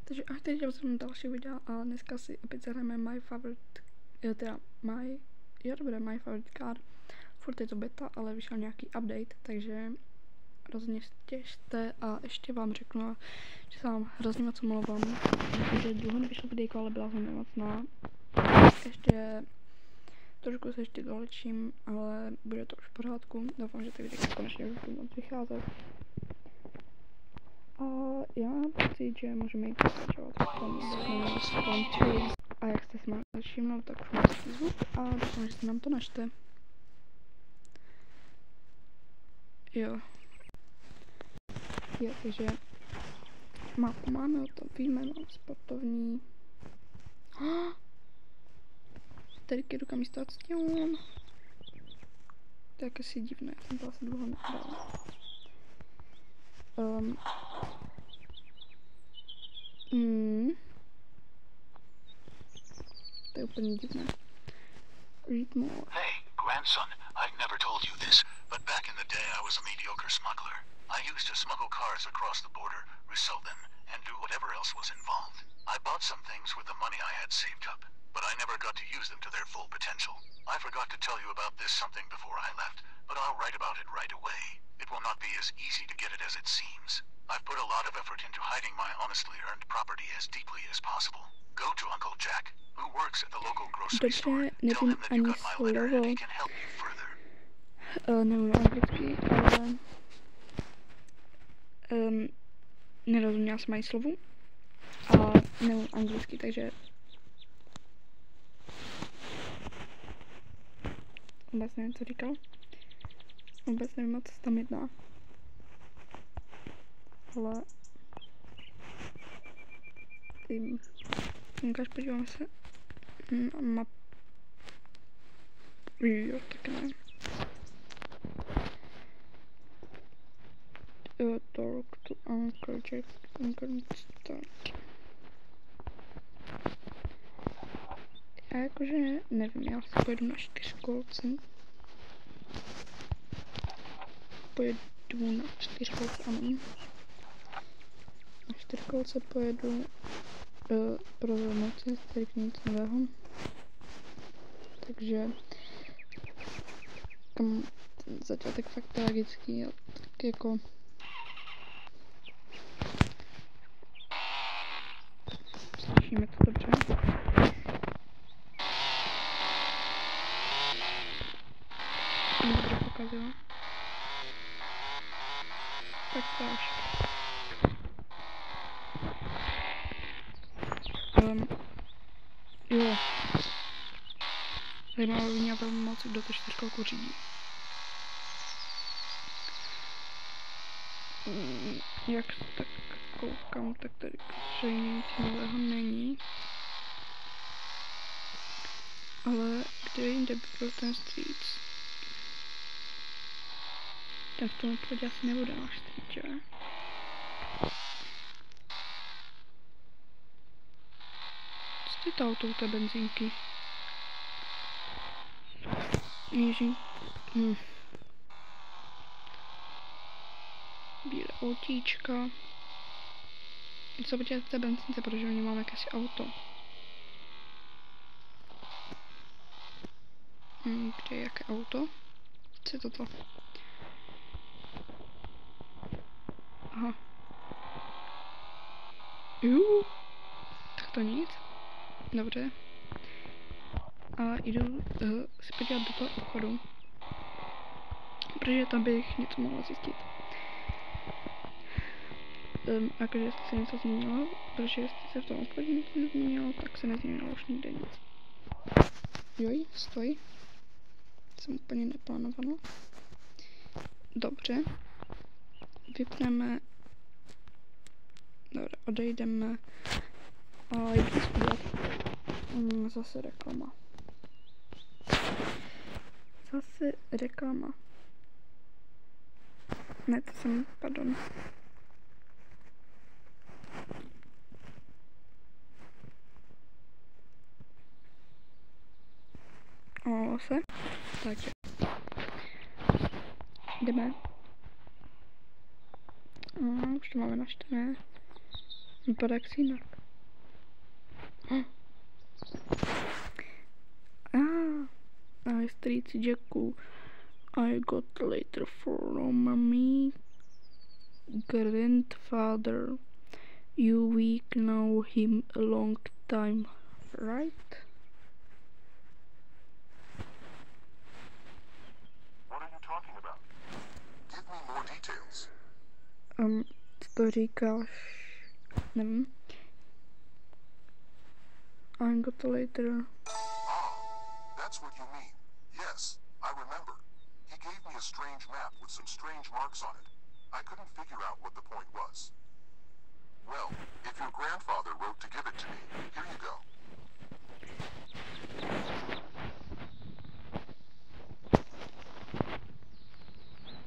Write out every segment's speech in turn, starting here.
Takže až teď jsem další videa a dneska si opět zahrajeme My Favorite, My Favorite Car. Furt je to beta, ale vyšel nějaký update, takže rozhodně těžte a ještě vám řeknu, že se vám hrozně moc omlouvám, že dlouho nevyšlo videjko, ale byla jsem nemocná. Ještě trošku se ještě dolečím, ale bude to už v pořádku. Doufám, že ty videjka konečně už budou moc vycházet. A já mám pocit, že můžeme jít pokračovat v tom country. A jak jste si mohli všimnout, tak už mám svůj zvuk a doufám, že se nám to načte. Jo, takže mapu máme, o tom víme, mám sportovní. Tady jedu kam station. To je jakési divné, jsem to asi dlouho nehrál. To je úplně divné. Read more. Hey, grandson, I never told you this, but back in the day I was a mediocre smuggler. I used to smuggle cars across the border, resell them, and do whatever else was involved. I bought some things with the money I had saved up, but I never got to use them to their full potential. I forgot to tell you about this something before I left, but I'll write about it right away. It will not be as easy to get it as it seems. I've put a lot of effort into hiding my honestly earned property as deeply as possible. Go to Uncle Jack, who works at the local grocery store. Tell him that you got my letter and he can help you further. Nevím anglicky, ale nerozuměla jsem ani slovu a nevím anglicky, takže vůbec nevím, co říkal. Vůbec nevím, o co se tam jedná. Ale ukáž, podíváme se na map. Jo, tak ne. Talk to Uncle Jack, Já jakože nevím, já si pojedu na 4kolce. Pojedu na 4kolce, ano. Na 4kolce pojedu pro noci, tady nic nového. Takže ten začátek fakt tragický, a tak jako slyšíme to dobře. Dobře pokazilo. Tak to až. Jo. Zajímavé by mě velmi moc, kdo to 4kolku řídí. Jak tak koukám, tak tady zřejmě nic nového není. Ale kde jinde by byl ten Streets? Ten v tom obchodě asi nebude náš Street, že? Co je to auto u té benzínky? Ježí. Bílé autíčka. Co bude v té benzínce, protože oni máme jakési auto. Kde je jaké auto? Co je toto? Aha. Tak to nic. Dobře. A jdu si podívat do toho obchodu. Protože tam bych něco mohla zjistit. Jakože jestli se něco změnilo, protože jestli se v tom obchodě nic nezměnilo, tak se nezměnilo už nikde nic. Joj, stoj. Jsem úplně neplánovaná. Dobře. Vypneme. Dobře, odejdeme. A jdu si podívat. Zase reklama. Zase reklama. Ne, to jsem, pardon. Omlouvám se. Takže. Jdeme. Už to máme naštěné. Vypadá jak jinak. A strýci Jacku. I got a letter from me grandfather. We know him a long time, right? What are you talking about? Give me more details. Co to říkáš? Nevím. I got a letter. That's what you mean. Yes, I remember. He gave me a strange map with some strange marks on it. I couldn't figure out what the point was. Well, if your grandfather wrote to give it to me, here you go.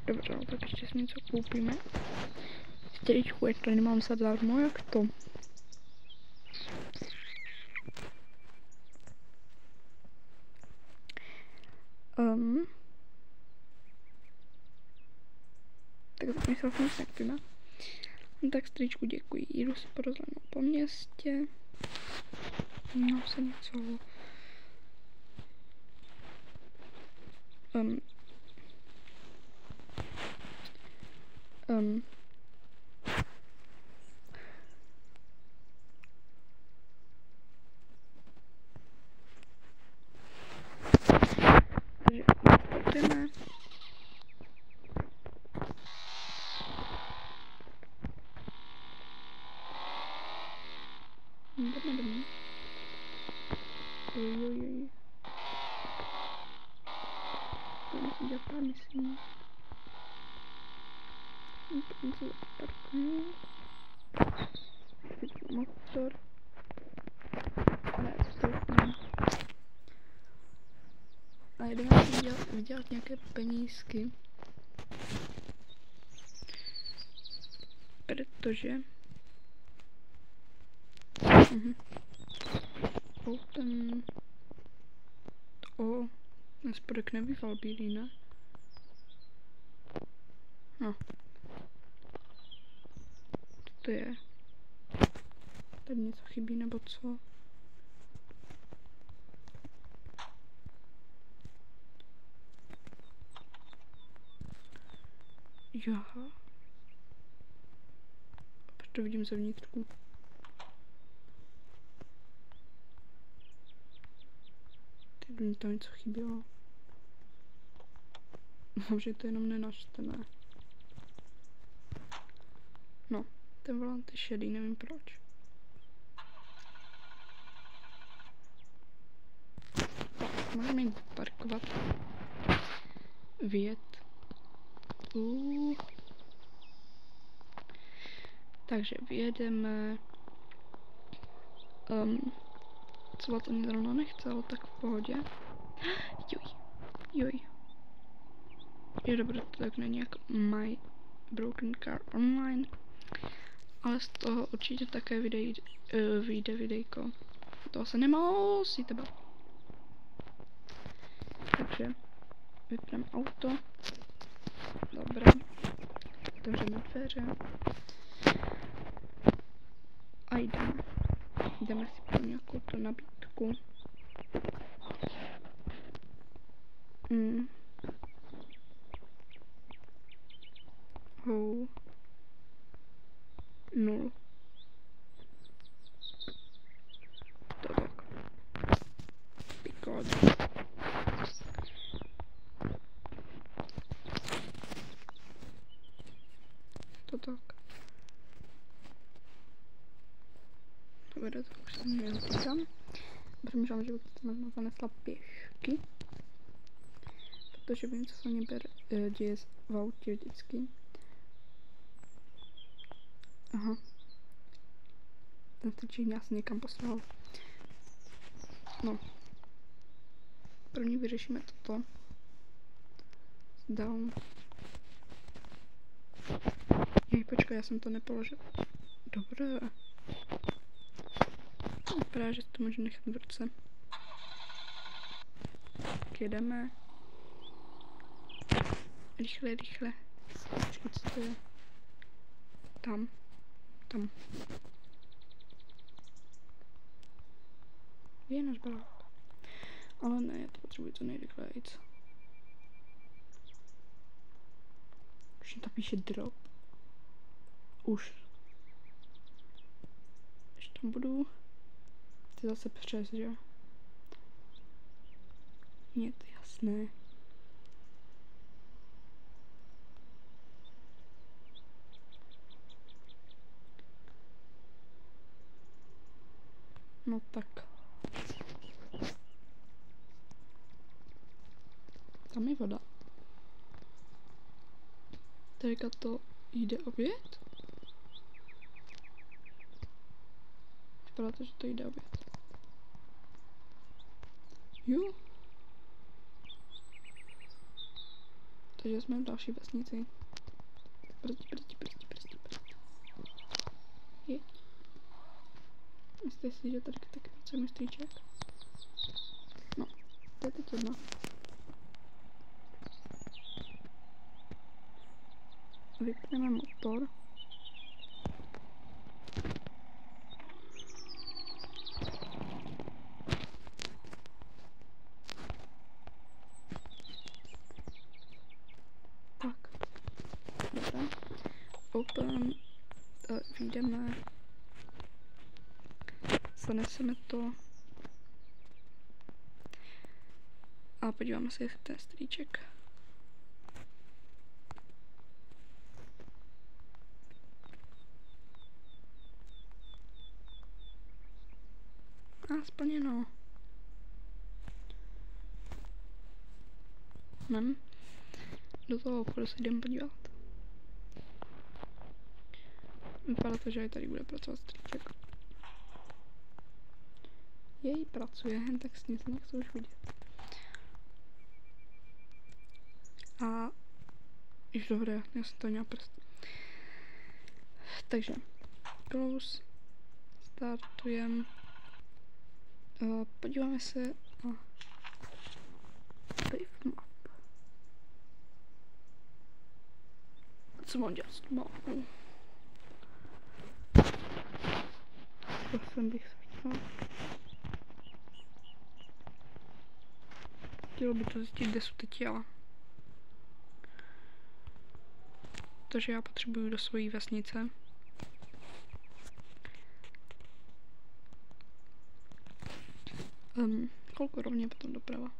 Dobře, no, tak ještě si něco koupíme. Stříčku, jak to nemám zadarmo, jak to? Tak to mi se vlastně nekoupíme. No tak stříčku, děkuji. Jdu si porozhlednout po městě. No se něco. Takže nastoupíme. Jdeme. Ojojoj. To musím dělat pár misí. Potom se zaparkuju. Vypnu motor. Ne, stoupnu. A jdeme si vydělat nějaké penízky. Protože... Ten spodek nebýval bílý, ne? No. Co to je? Tady něco chybí, nebo co? Jaha. Proč to vidím zevnitřku? Teď mi tam něco chybělo. Možná to jenom nenačtené. No, ten volant je šedý, nevím proč. Tak, můžeme jít parkovat. Vyjet. Takže vyjedeme. Co to mě zrovna nechcel, tak v pohodě. Joj. Je dobré, to tak není jak My Broken Car Online. Ale z toho určitě také vyjde videjko. Toho se nemusíte bát. Takže vypneme auto. Dobré. Otevřeme dveře. A jdeme. Jdeme si pro nějakou tu nabídku. Nul. To tak. Pikodu. To tak. Dobré, to už jsem měl tam. Přemýšlám, že bych to možná zanesla pěšky. Protože vím, co se mě děje v autě vždycky. Aha. Ten strčík mě asi někam poslal. No. První vyřešíme toto. Down. Jej, počkej, já jsem to nepoložil. Dobré. Vypadá, že to můžu nechat v ruce. Tak jedeme. Rychle. Počkej, co to je? Tam. Je náš barák. Ale ne, já to potřebuji co nejrychlejc. Už to píše drop. Už. Když tam budu. Ty zase přes, že? Je to jasné. No tak. Tam je voda. Teďka to jde opět? Vypadá to, že to jde opět. Jo. Takže jsme v další vesnici. Brzdí. Jeď. Myslíte si, že tady taky potřebujeme strýček? No, to je teď jedna. Vypneme motor. Tak. Dobré. Open. Vyjdeme. Zaneseme to. A podíváme se, jestli ten strýček. A splněno. Do toho obchodu se jdem podívat. Vypadá to, že i tady bude pracovat strýček. Jej pracuje, tak s ním se nechci už vidět. A už dobré, já jsem to měla prst. Takže close, startujeme. Podíváme se na Pave Map. Co mám dělat s tu mapou? Jsem bych se chtěla. Chtělo by to zjistit, kde jsou ty těla. Protože já potřebuju do svojí vesnice. Kolko rovně potom doprava?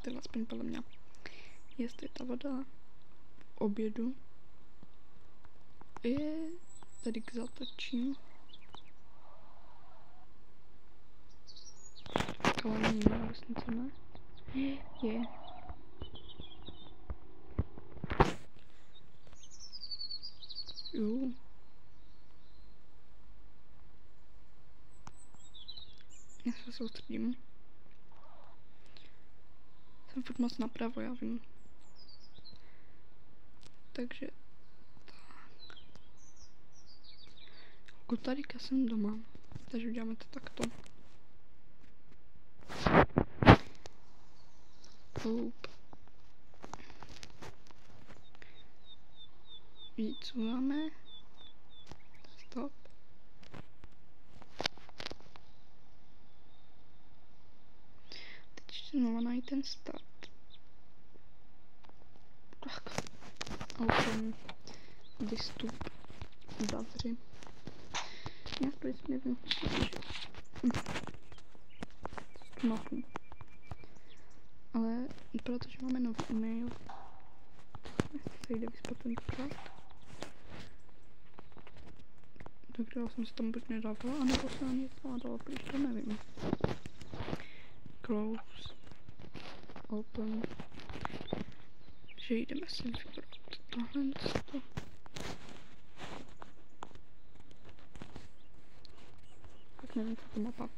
To je aspoň podle mě. Jestli ta voda v obědu je tady k zatočím. Ale není na vesnice, ne? Je. Jo. Já se soustředím. Jsem furt moc napravo, já vím. Takže tak. Kotarika jsem doma. Takže uděláme to takto. Houp. Vycouváme. Stop. Teď ještě znovu najít ten start. Tak. Open. Vystup. Zavři. Já to jsem nevím. Mapu. Ale protože máme nový e-mail, se jde vyspat tentokrát. Do kterého jsem se tam buď nedávala, anebo se na něco dala pryč, to nevím. Close. Open. Že jdeme si vybrat tohle. Tak nevím, co to mapa.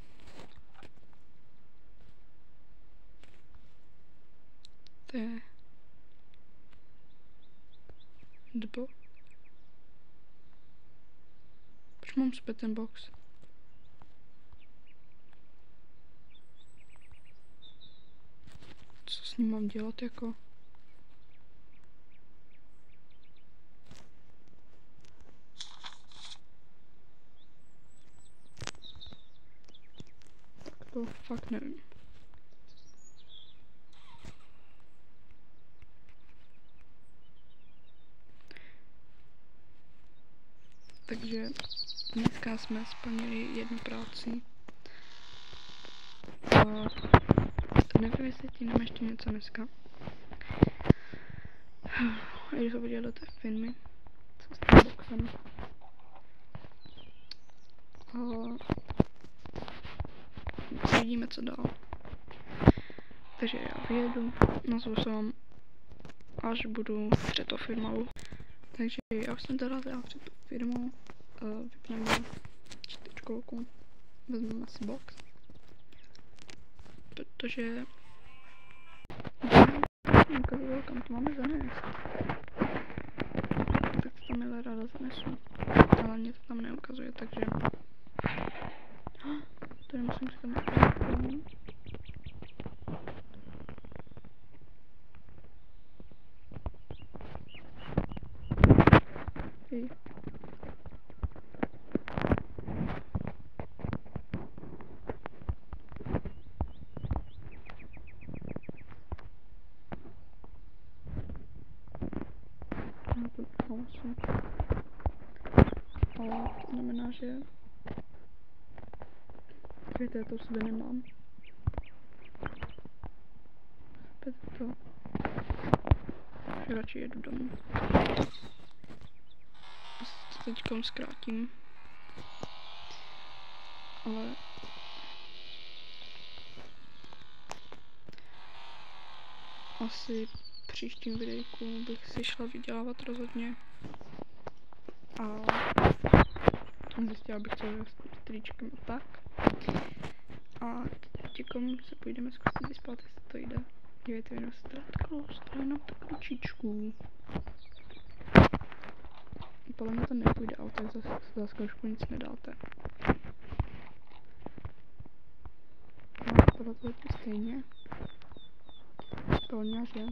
To je dbo. Proč mám zpět ten box? Co s ním mám dělat jako? To fakt nevím. Takže dneska jsme splnili jednu práci. A nevím, jestli tím ještě něco dneska. A když se podívat do té filmy, co s tím boxem. A vidíme, co dál. Takže já vyjedu, nazvu se vám, až budu před tou firmou. Takže já už jsem dorazila před tou firmou, vypneme 4, vezmeme si box. Protože ukazoval, kam to máme zanést. Tak to tam milé ráda zanesu. Ale mě to tam neukazuje, takže... Tady musím si tam ukázat. Hej. Ale to znamená, že víte, já to u sebe nemám. Zpět to. Že radši jedu domů. Asi to teďkom zkrátím. Ale asi příštím videjku bych si šla vydělávat rozhodně. A zjistila bych, co je s tričkem a tak. A teďkom se půjdeme zkusit vyspat, jestli to jde. Dívejte, jenom ztrátko, jenom tak ručičku. Podle mě to nepůjde, ale tak za zkoušku nic nedáte. No, podle toho je to stejně. Podle že?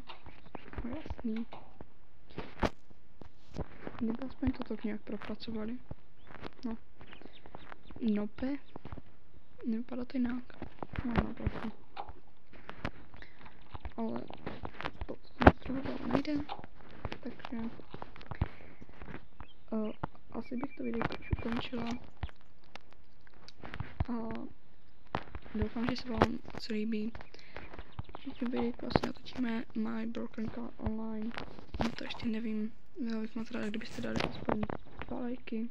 No jasný. Kdyby aspoň to tak nějak propracovali. No. Nope. Nevypadá to jinak. No, prostě. Ale to třeba nejde. Takže asi bych to videjko už ukončila. A doufám, že se vám co líbí. Příští videjko asi natočíme My Broken Car Online. No to ještě nevím. Byla bych moc ráda, kdybyste dali aspoň 2 lajky.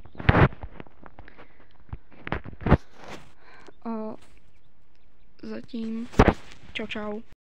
A zatím čau čau.